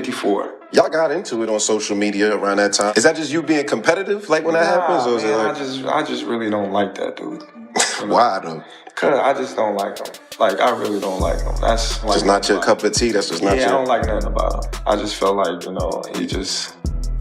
54. Y'all got into it on social media around that time. Is that just you being competitive, like when that happens, or is it like I just really don't like that dude. Why though? Cause I just don't like him. Like I really don't like him. That's like just not your cup of tea. That's just not your. I don't like nothing about him. I just feel like he just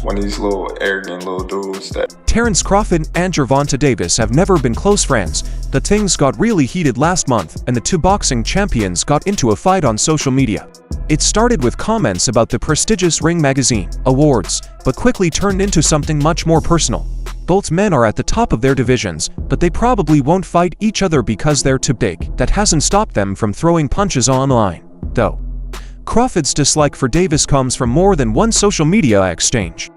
one of these little arrogant little dudes that. Terence Crawford and Gervonta Davis have never been close friends. The things got really heated last month, and the two boxing champions got into a fight on social media. It started with comments about the prestigious Ring Magazine awards, but quickly turned into something much more personal. Both men are at the top of their divisions, but they probably won't fight each other because they're too big. That hasn't stopped them from throwing punches online, though. Crawford's dislike for Davis comes from more than one social media exchange.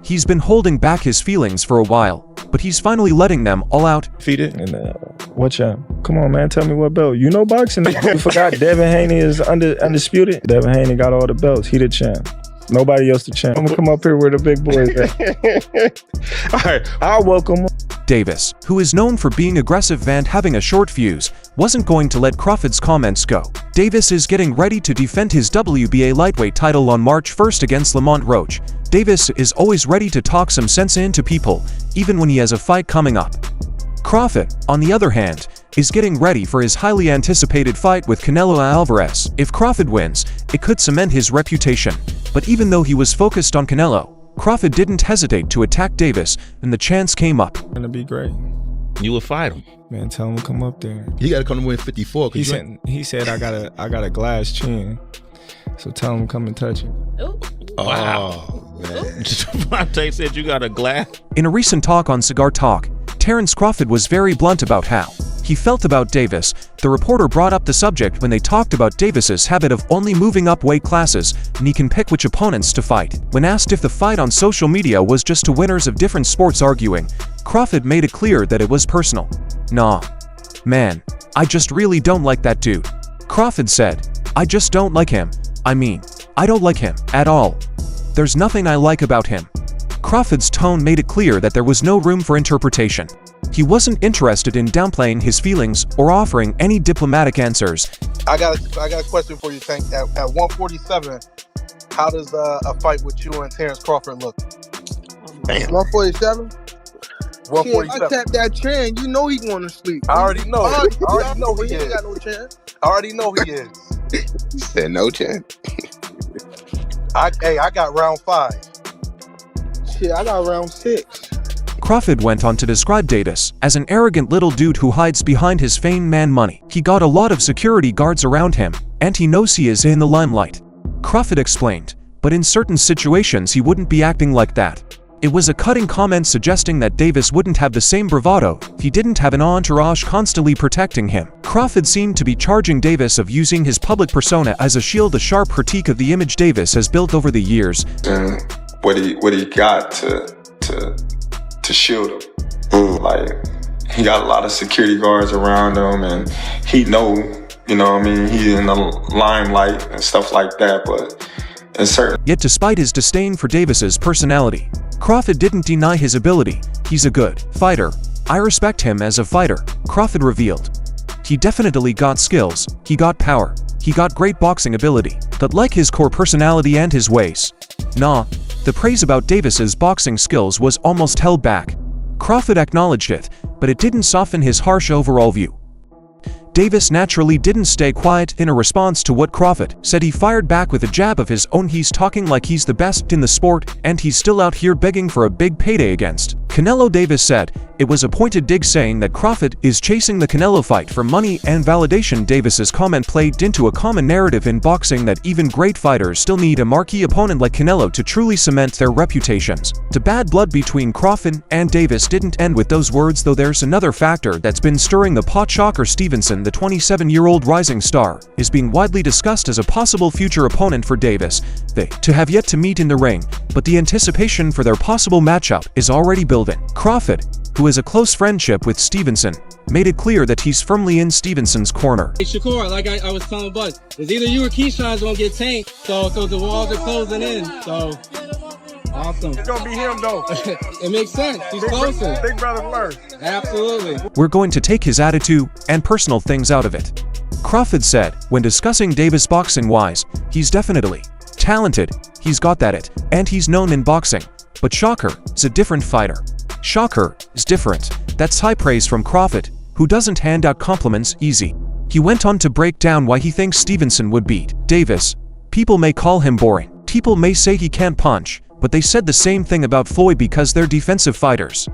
He's been holding back his feelings for a while, but he's finally letting them all out. Defeated and what champ? Come on, man, tell me what belt. You know boxing. You forgot Devin Haney is undisputed. Devin Haney got all the belts. He the champ. Nobody else the champ. I'm gonna come up here where the big boys at. All right, I'll welcome him. Davis, who is known for being aggressive and having a short fuse, wasn't going to let Crawford's comments go. Davis is getting ready to defend his WBA lightweight title on March 1st against Lamont Roach. Davis is always ready to talk some sense into people, even when he has a fight coming up. Crawford, on the other hand, is getting ready for his highly anticipated fight with Canelo Alvarez. If Crawford wins, it could cement his reputation. But even though he was focused on Canelo, Crawford didn't hesitate to attack Davis, and the chance came up. Gonna be great. You would fight him. Man, tell him to come up there. You gotta come to win 54. He said I got a glass chin. So tell him to come and touch it. Ooh. Wow. Man. Gervonta said you got a glass. In a recent talk on Cigar Talk, Terence Crawford was very blunt about how he felt about Davis. The reporter brought up the subject when they talked about Davis's habit of only moving up weight classes, and he can pick which opponents to fight. When asked if the fight on social media was just two winners of different sports arguing, Crawford made it clear that it was personal. Nah. Man, I just really don't like that dude. Crawford said, I just don't like him. I mean, I don't like him at all. There's nothing I like about him. Crawford's tone made it clear that there was no room for interpretation. He wasn't interested in downplaying his feelings or offering any diplomatic answers. I got a question for you, Tank. At 147, how does a fight with you and Terence Crawford look? 147? 147. I tapped that chin. You know he going to sleep. I already know. I already know he ain't is. got no chance. I already know he is. He said no chance. I got round 5. Shit, I got round 6. Crawford went on to describe Davis as an arrogant little dude who hides behind his fame man money. He got a lot of security guards around him, and he knows he is in the limelight. Crawford explained, but in certain situations he wouldn't be acting like that. It was a cutting comment suggesting that Davis wouldn't have the same bravado if he didn't have an entourage constantly protecting him. Crawford seemed to be charging Davis of using his public persona as a shield, a sharp critique of the image Davis has built over the years. And what he got to shield him. Like, he got a lot of security guards around him, and he know, you know what I mean, he's in the limelight and stuff like that, but it's certain. Yet despite his disdain for Davis's personality, Crawford didn't deny his ability. He's a good fighter. I respect him as a fighter, Crawford revealed. He definitely got skills, he got power, he got great boxing ability, but like his core personality and his ways. Nah. The praise about Davis's boxing skills was almost held back. Crawford acknowledged it, but it didn't soften his harsh overall view. Davis naturally didn't stay quiet. In a response to what Crawford said, he fired back with a jab of his own. He's talking like he's the best in the sport, and he's still out here begging for a big payday against Canelo. Davis said it was a pointed dig, saying that Crawford is chasing the Canelo fight for money and validation. Davis's comment played into a common narrative in boxing that even great fighters still need a marquee opponent like Canelo to truly cement their reputations. The bad blood between Crawford and Davis didn't end with those words, though. There's another factor that's been stirring the pot. Shocker Stevenson, the 27-year-old rising star, is being widely discussed as a possible future opponent for Davis. They to have yet to meet in the ring, but the anticipation for their possible matchup is already building. Crawford, who has a close friendship with Stevenson, made it clear that he's firmly in Stevenson's corner. Hey Shakur, like I was telling Bud, it's either you or Keyshawn's gonna get tanked, so the walls are closing in, so awesome. It's gonna be him though. It makes sense, he's closer. Big brother first. Absolutely. We're going to take his attitude and personal things out of it. Crawford said, when discussing Davis boxing-wise, he's definitely talented, he's got that it, and he's known in boxing. But Shocker is a different fighter. Shocker is different. That's high praise from Crawford, who doesn't hand out compliments easy. He went on to break down why he thinks Stevenson would beat Davis. People may call him boring. People may say he can't punch, but they said the same thing about Floyd because they're defensive fighters.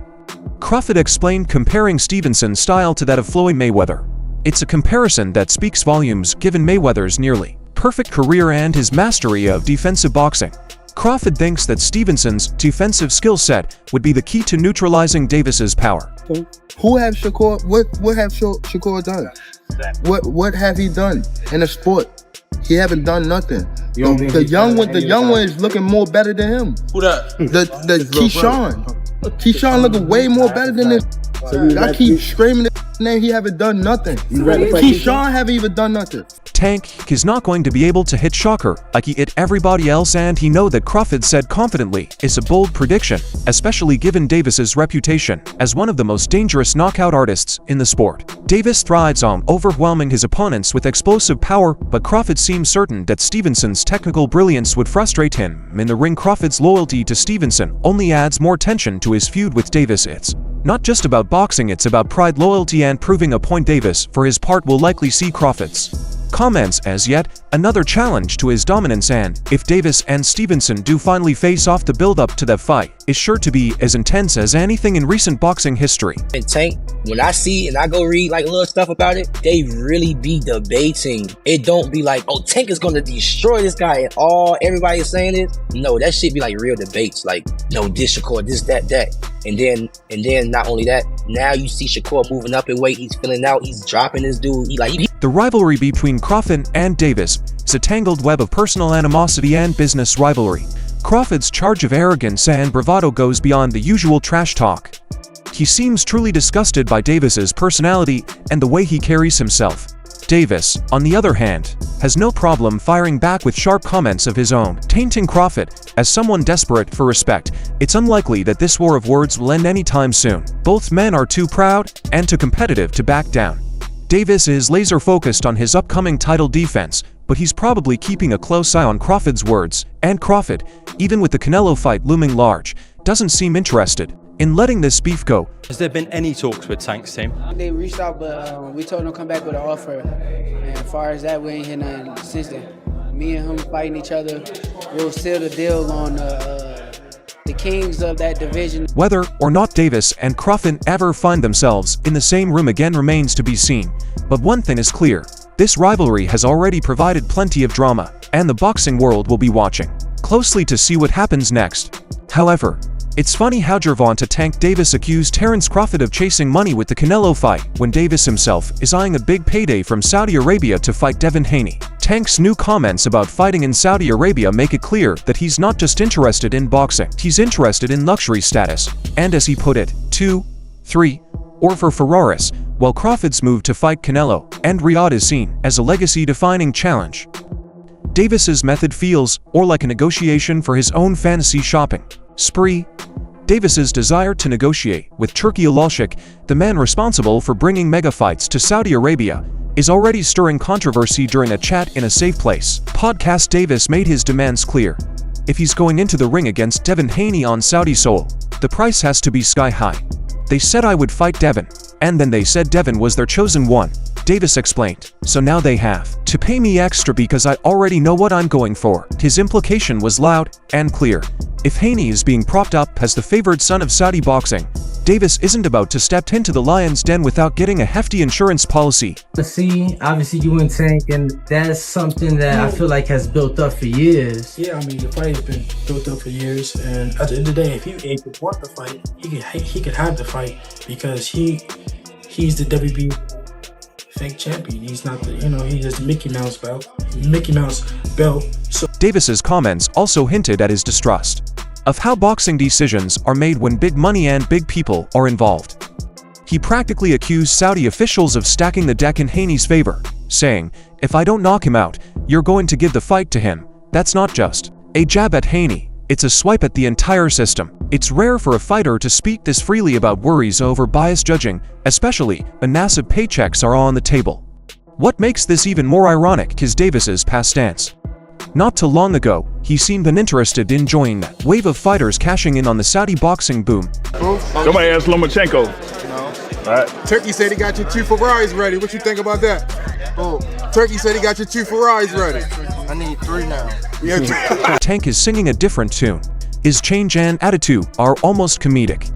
Crawford explained comparing Stevenson's style to that of Floyd Mayweather. It's a comparison that speaks volumes given Mayweather's nearly perfect career and his mastery of defensive boxing. Crawford thinks that Stevenson's defensive skill set would be the key to neutralizing Davis's power. Who have Shakur? What have Shakur done? What have he done in the sport? He haven't done nothing. The young one is looking more better than him. Who that? The Keyshawn. Keyshawn looking way more better than this. I keep screaming his name. He haven't done nothing. Keyshawn haven't even done nothing. Tank is not going to be able to hit Shocker like he hit everybody else, and he know that Crawford said confidently is a bold prediction, especially given Davis's reputation as one of the most dangerous knockout artists in the sport. Davis thrives on overwhelming his opponents with explosive power, but Crawford seems certain that Stevenson's technical brilliance would frustrate him in the ring. Crawford's loyalty to Stevenson only adds more tension to his feud with Davis. It's not just about boxing, it's about pride, loyalty, and proving a point. Davis, for his part, will likely see Crawford's comments as yet another challenge to his dominance, and if Davis and Stevenson do finally face off, the build-up to that fight is sure to be as intense as anything in recent boxing history. And Tank, when I see and I go read like little stuff about it, they really be debating. It don't be like, oh, Tank is gonna destroy this guy and everybody is saying it. No, that shit be like real debates, like, no, this Shakur, this, that. And then not only that, now you see Shakur moving up in weight, he's filling out, he's dropping this dude. The rivalry between Crawford and Davis is a tangled web of personal animosity and business rivalry. Crawford's charge of arrogance and bravado goes beyond the usual trash talk. He seems truly disgusted by Davis's personality and the way he carries himself. Davis, on the other hand, has no problem firing back with sharp comments of his own, tainting Crawford as someone desperate for respect. It's unlikely that this war of words will end anytime soon. Both men are too proud and too competitive to back down. Davis is laser-focused on his upcoming title defense, but he's probably keeping a close eye on Crawford's words, and Crawford, even with the Canelo fight looming large, doesn't seem interested in letting this beef go. Has there been any talks with Tank's team? They reached out, but we told them to come back with an offer. And as far as that, we ain't heard nothing since then. Me and him fighting each other, we'll seal the deal on the kings of that division. Whether or not Davis and Crawford ever find themselves in the same room again remains to be seen. But one thing is clear, this rivalry has already provided plenty of drama, and the boxing world will be watching closely to see what happens next. However, it's funny how Gervonta Tank Davis accused Terence Crawford of chasing money with the Canelo fight, when Davis himself is eyeing a big payday from Saudi Arabia to fight Devin Haney. Tank's new comments about fighting in Saudi Arabia make it clear that he's not just interested in boxing, he's interested in luxury status, and as he put it, 2, 3, or for Ferraris, while Crawford's move to fight Canelo and Riyadh is seen as a legacy-defining challenge. Davis's method feels more like a negotiation for his own fantasy shopping spree. Davis's desire to negotiate with Turki Alalshik, the man responsible for bringing mega fights to Saudi Arabia, is already stirring controversy during a chat in a safe place. Podcast Davis made his demands clear. If he's going into the ring against Devin Haney on Saudi soil, the price has to be sky high. They said I would fight Devin, and then they said Devin was their chosen one, Davis explained. So now they have to pay me extra because I already know what I'm going for. His implication was loud and clear. If Haney is being propped up as the favored son of Saudi boxing, Davis isn't about to step into the lion's den without getting a hefty insurance policy. See, obviously you and Tank, and that's something that I feel like has built up for years. Yeah, I mean, the fight has been built up for years, and at the end of the day, if he want the fight, he could have the fight because he's the WB fake champion. He's not the, he has the Mickey Mouse belt. So Davis's comments also hinted at his distrust of how boxing decisions are made when big money and big people are involved. He practically accused Saudi officials of stacking the deck in Haney's favor, saying, "If I don't knock him out, you're going to give the fight to him." That's not just a jab at Haney, it's a swipe at the entire system. It's rare for a fighter to speak this freely about worries over biased judging, especially when massive paychecks are on the table. What makes this even more ironic is Davis's past stance. Not too long ago, he seemed uninterested in joining that wave of fighters cashing in on the Saudi boxing boom. Somebody asked Lomachenko. All right. Turkey said he got your 2 Ferraris ready. What you think about that? Oh, Turkey said he got your 2 Ferraris ready. I need 3 now. Tank is singing a different tune. His change and attitude are almost comedic.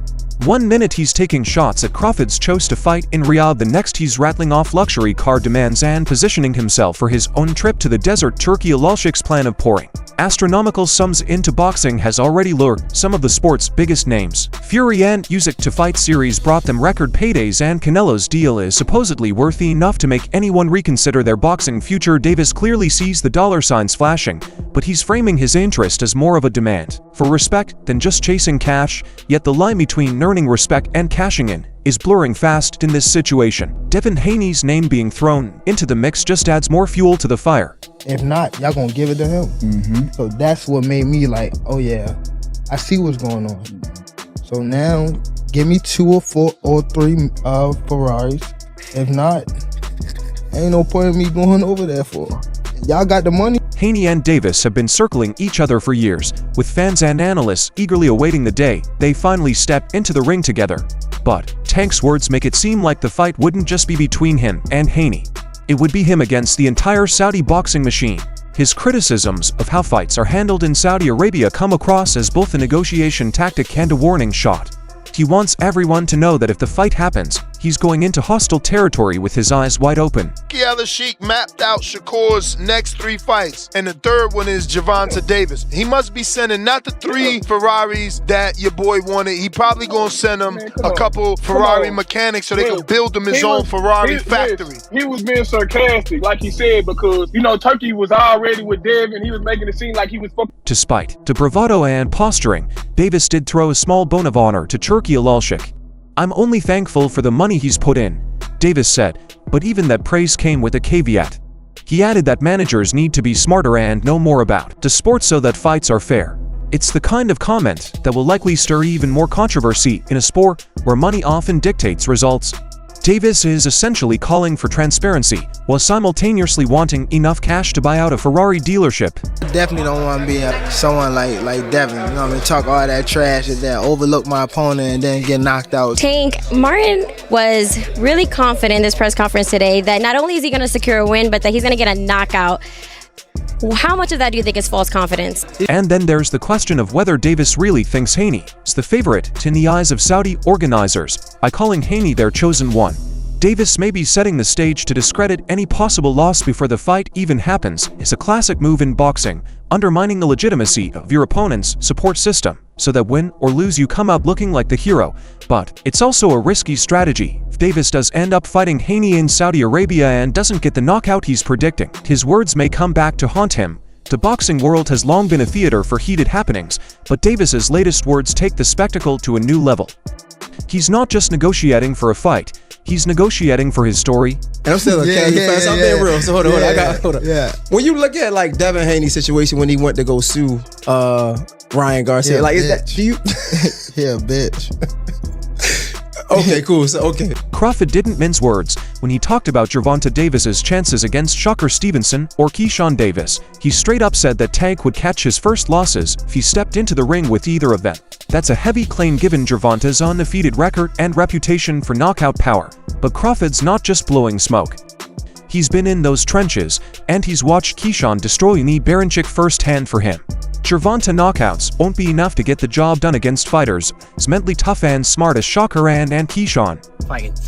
One minute he's taking shots at Crawford's choice to fight in Riyadh, the next he's rattling off luxury car demands and positioning himself for his own trip to the desert. Turkey Alalshik's plan of pouring astronomical sums into boxing has already lured some of the sport's biggest names. Fury and Usyk to fight series brought them record paydays, and Canelo's deal is supposedly worth enough to make anyone reconsider their boxing future. Davis clearly sees the dollar signs flashing, but he's framing his interest as more of a demand for respect than just chasing cash. Yet the line between earning respect and cashing in is blurring fast in this situation. Devin Haney's name being thrown into the mix just adds more fuel to the fire. If not, y'all gonna give it to him. So that's what made me like, oh yeah, I see what's going on. So now, give me 2 or 4 or 3 Ferraris. If not, ain't no point in me going over there for. Y'all got the money. Haney and Davis have been circling each other for years, with fans and analysts eagerly awaiting the day they finally step into the ring together. But Tank's words make it seem like the fight wouldn't just be between him and Haney. It would be him against the entire Saudi boxing machine. His criticisms of how fights are handled in Saudi Arabia come across as both a negotiation tactic and a warning shot. He wants everyone to know that if the fight happens, he's going into hostile territory with his eyes wide open. Sheik mapped out Shakur's next 3 fights, and the third one is Gervonta Davis. He must be sending not the 3 Ferraris that your boy wanted. He probably gonna send him a couple Ferrari mechanics so they can build him his own Ferrari factory. He was being sarcastic, like he said, because, you know, Turkey was already with Devin. He was making it seem like he was fucking. Despite the bravado and posturing, Davis did throw a small bone of honor to Turkey Alalshik. "I'm only thankful for the money he's put in," Davis said, but even that praise came with a caveat. He added that managers need to be smarter and know more about the sport so that fights are fair. It's the kind of comment that will likely stir even more controversy in a sport where money often dictates results. Davis is essentially calling for transparency, while simultaneously wanting enough cash to buy out a Ferrari dealership. Definitely don't want to be someone like Devin, you know what I mean? Talk all that trash and then overlook my opponent and then get knocked out. Tank, Martin was really confident in this press conference today that not only is he going to secure a win, but that he's going to get a knockout. How much of that do you think is false confidence? And then there's the question of whether Davis really thinks Haney is the favorite in the eyes of Saudi organizers by calling Haney their chosen one. Davis may be setting the stage to discredit any possible loss before the fight even happens. It's a classic move in boxing, undermining the legitimacy of your opponent's support system, so that win or lose you come out looking like the hero. But it's also a risky strategy. If Davis does end up fighting Haney in Saudi Arabia and doesn't get the knockout he's predicting, his words may come back to haunt him. The boxing world has long been a theater for heated happenings, but Davis's latest words take the spectacle to a new level. He's not just negotiating for a fight, he's negotiating for his story. And I'm still a casual fan, I'm being real. So hold on, hold on. Yeah. When you look at like Devin Haney's situation when he went to go sue Ryan Garcia, like is that, do you Yeah, bitch. Okay, cool. So okay. Crawford didn't mince words when he talked about Gervonta Davis's chances against Shakur Stevenson or Keyshawn Davis. He straight up said that Tank would catch his first losses if he stepped into the ring with either of them. That's a heavy claim given Gervonta's undefeated record and reputation for knockout power. But Crawford's not just blowing smoke. He's been in those trenches, and he's watched Keyshawn destroy Nee Baranchik firsthand for him. Gervonta knockouts won't be enough to get the job done against fighters as mentally tough and smart as Shakur and Keyshawn.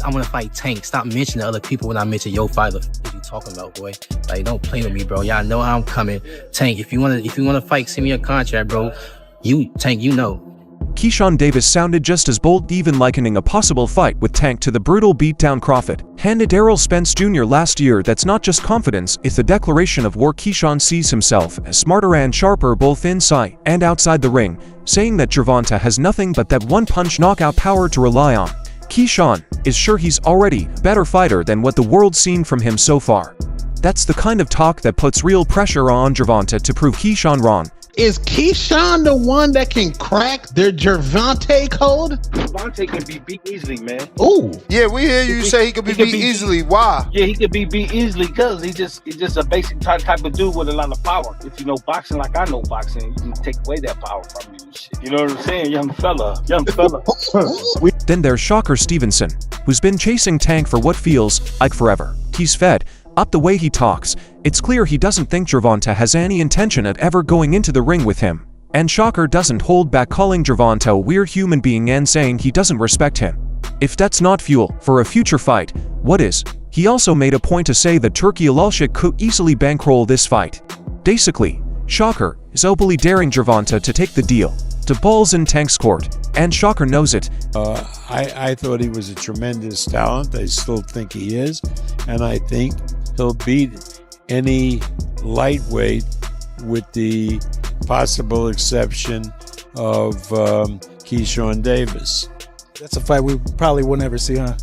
I'm gonna fight Tank. Stop mentioning other people when I mention your fighter. What you talking about, boy? Like, don't play with me, bro. Y'all know how I'm coming. Tank, if you wanna fight, send me a contract, bro. Tank, you know. Keyshawn Davis sounded just as bold, even likening a possible fight with Tank to the brutal beatdown Crawford handed Errol Spence Jr. last year. That's not just confidence, it's a declaration of war. Keyshawn sees himself as smarter and sharper both inside and outside the ring, saying that Gervonta has nothing but that one-punch knockout power to rely on. Keyshawn is sure he's already a better fighter than what the world's seen from him so far. That's the kind of talk that puts real pressure on Gervonta to prove Keyshawn wrong. Is Keyshawn the one that can crack their Gervonta code? Gervonta can be beat easily, man. Ooh. Yeah, we hear you say he could be beat easily. Why? Yeah, he could be beat easily because he's just a basic type of dude with a lot of power. If you know boxing like I know boxing, you can take away that power from you and shit. You know what I'm saying? Young fella. Then there's Shocker Stevenson, who's been chasing Tank for what feels like forever. He's fed up the way he talks. It's clear he doesn't think Gervonta has any intention of ever going into the ring with him. And Shocker doesn't hold back calling Gervonta a weird human being and saying he doesn't respect him. If that's not fuel for a future fight, what is? He also made a point to say that Turki Alalshik could easily bankroll this fight. Basically, Shocker is openly daring Gervonta to take the deal to balls in Tank's court, and Shocker knows it. I thought he was a tremendous talent. I still think he is, and I think he'll beat any lightweight with the possible exception of Keyshawn Davis. That's a fight we probably will never see, huh?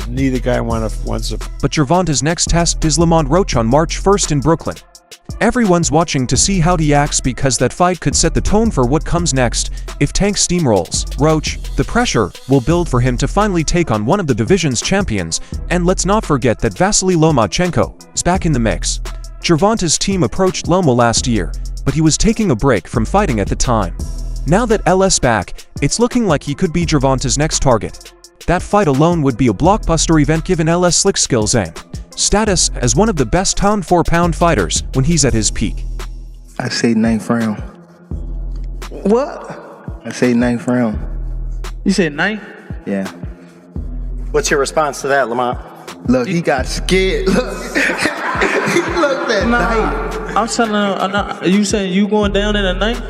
Neither guy wants to. But Gervonta's next test is Lamont Roach on March 1st in Brooklyn. Everyone's watching to see how he acts because that fight could set the tone for what comes next. If Tank steamrolls Roach, the pressure will build for him to finally take on one of the division's champions, and let's not forget that Vasily Lomachenko is back in the mix. Gervonta's team approached Loma last year, but he was taking a break from fighting at the time. Now that LS back, it's looking like he could be Gervonta's next target. That fight alone would be a blockbuster event given LS slick skills and status as one of the best pound for pound fighters when he's at his peak. I say 9th round. What? I say 9th round. You said 9th? Yeah. What's your response to that, Lamont? Look, he got scared. Look, he looked at night. I'm telling him, you saying you going down in a night?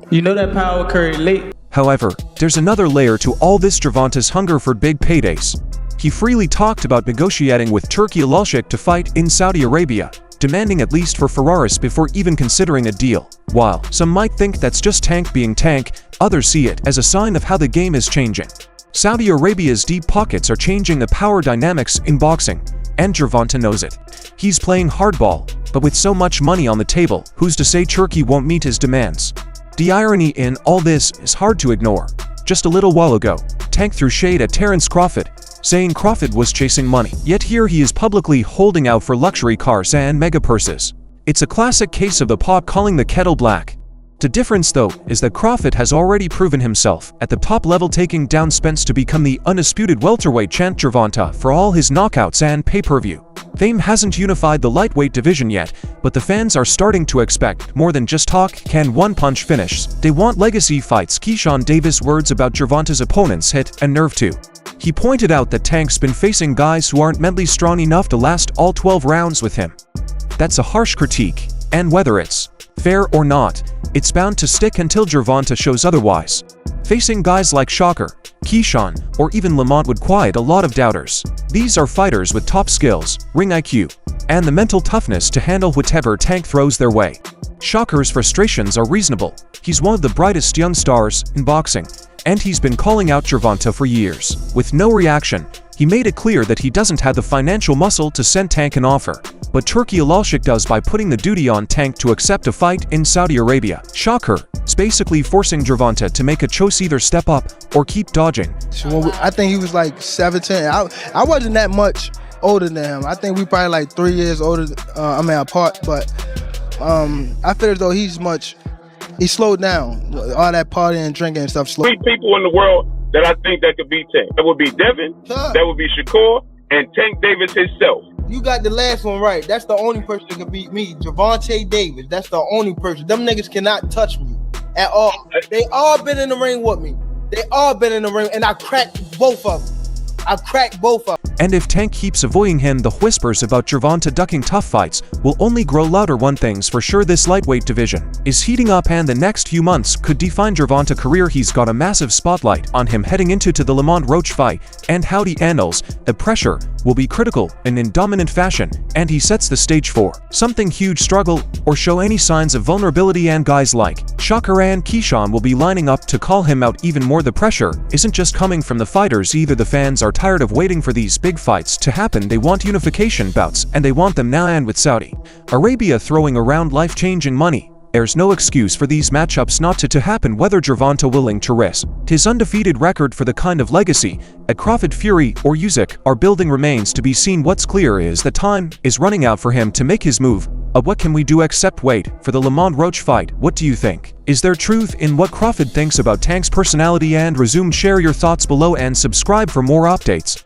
You know that power occurred late. However, there's another layer to all this. Gervonta's hunger for big paydays. He freely talked about negotiating with Turki Alalshik to fight in Saudi Arabia, demanding at least for Ferraris before even considering a deal. While some might think that's just Tank being Tank, others see it as a sign of how the game is changing. Saudi Arabia's deep pockets are changing the power dynamics in boxing, and Gervonta knows it. He's playing hardball, but with so much money on the table, who's to say Turki won't meet his demands? The irony in all this is hard to ignore. Just a little while ago, Tank threw shade at Terence Crawford, saying Crawford was chasing money. Yet here he is publicly holding out for luxury cars and mega purses. It's a classic case of the pot calling the kettle black. The difference, though, is that Crawford has already proven himself at the top level, taking down Spence to become the undisputed welterweight champ. Gervonta, for all his knockouts and pay-per-view fame, hasn't unified the lightweight division yet, but the fans are starting to expect more than just talk. Can one punch finish? They want legacy fights. Keyshawn Davis' words about Gervonta's opponents hit a nerve too. He pointed out that Tank's been facing guys who aren't mentally strong enough to last all 12 rounds with him. That's a harsh critique, and whether it's fair or not, it's bound to stick until Gervonta shows otherwise. Facing guys like Shocker, Keyshawn, or even Lamont would quiet a lot of doubters. These are fighters with top skills, ring IQ, and the mental toughness to handle whatever Tank throws their way. Shocker's frustrations are reasonable. He's one of the brightest young stars in boxing, and he's been calling out Gervonta for years. With no reaction, he made it clear that he doesn't have the financial muscle to send Tank an offer, but Turki Alalshik does by putting the duty on Tank to accept a fight in Saudi Arabia. Shocker is basically forcing Gervonta to make a choice: either step up or keep dodging. I think he was like 17. I wasn't that much older than him. I think we probably like 3 years older, apart, but I feel as though he slowed down. All that partying and drinking and stuff slowed. 3 people in the world that I think that could beat Tank. That would be Devin, that would be Shakur, and Tank Davis himself. You got the last one right. That's the only person that can beat me. Gervonta Davis. That's the only person. Them niggas cannot touch me at all. They all been in the ring with me. They all been in the ring, and I cracked both of them. And if Tank keeps avoiding him, the whispers about Gervonta ducking tough fights will only grow louder. One thing's for sure, this lightweight division is heating up, and the next few months could define Gervonta's career. He's got a massive spotlight on him heading into the Lamont Roach fight, and how he handles the pressure will be critical and in dominant fashion, and he sets the stage for something huge. Struggle or show any signs of vulnerability, and guys like Shocker and Keyshawn will be lining up to call him out even more. The pressure isn't just coming from the fighters either. The fans are tired of waiting for these big big fights to happen. They want unification bouts, and they want them now, and with Saudi Arabia throwing around life-changing money, there's no excuse for these matchups not to happen. Whether Gervonta willing to risk his undefeated record for the kind of legacy that Crawford, Fury, or Usyk are building remains to be seen. What's clear is that time is running out for him to make his move. What can we do except wait for the Lamont Roach fight? What do you think? Is there truth in what Crawford thinks about Tank's personality and resume? Share your thoughts below and subscribe for more updates.